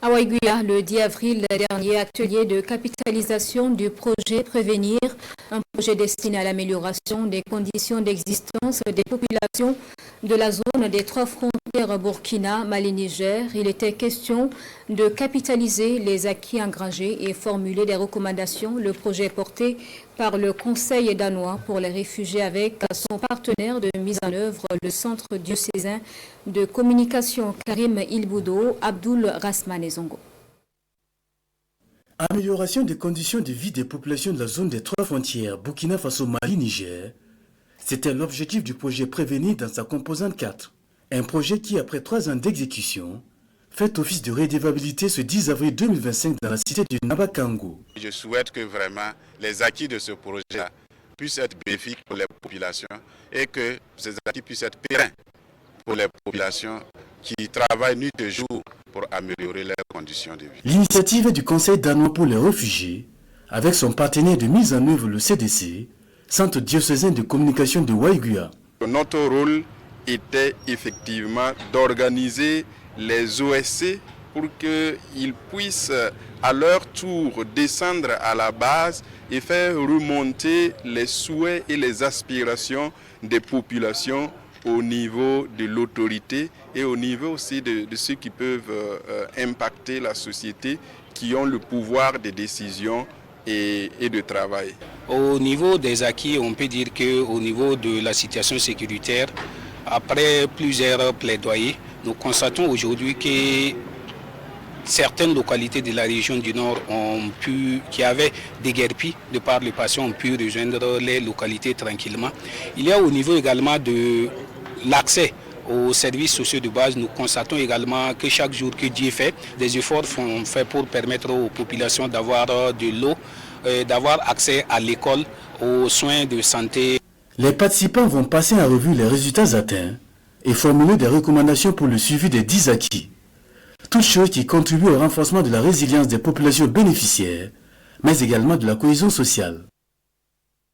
À Waiguya, le 10 avril dernier, atelier de capitalisation du projet Prévenir, un projet destiné à l'amélioration des conditions d'existence des populations de la zone des 3 frontières Burkina, Mali, Niger. Il était question de capitaliser les acquis engrangés et formuler des recommandations. Le projet est porté par le Conseil danois pour les réfugiés avec son partenaire de mise en œuvre, le Centre diocésain de communication Karim Ilboudo, Abdoul Rasmane Zongo. Amélioration des conditions de vie des populations de la zone des 3 frontières Burkina Faso, Mali, Niger, c'était l'objectif du projet Prévenir dans sa composante 4. Un projet qui, après 3 ans d'exécution, fait office de redevabilité ce 10 avril 2025 dans la cité du Nabakango. Je souhaite que vraiment les acquis de ce projet puissent être bénéfiques pour les populations et que ces acquis puissent être pérennes pour les populations qui travaillent nuit et jour pour améliorer leurs conditions de vie. L'initiative est du Conseil danois pour les réfugiés, avec son partenaire de mise en œuvre, le CDC, Centre diocésain de communication de Waiguya. Notre rôle était effectivement d'organiser les OSC pour qu'ils puissent à leur tour descendre à la base et faire remonter les souhaits et les aspirations des populations au niveau de l'autorité et au niveau aussi de ceux qui peuvent impacter la société, qui ont le pouvoir de décision et de travail. Au niveau des acquis, on peut dire qu'au niveau de la situation sécuritaire, après plusieurs plaidoyers, nous constatons aujourd'hui que certaines localités de la région du Nord qui avaient déguerpi de par le passé, ont pu rejoindre les localités tranquillement. Il y a au niveau également de l'accès aux services sociaux de base. Nous constatons également que chaque jour que Dieu fait, des efforts sont faits pour permettre aux populations d'avoir de l'eau, d'avoir accès à l'école, aux soins de santé. Les participants vont passer en revue les résultats atteints et formuler des recommandations pour le suivi des 10 acquis. Toutes choses qui contribuent au renforcement de la résilience des populations bénéficiaires, mais également de la cohésion sociale.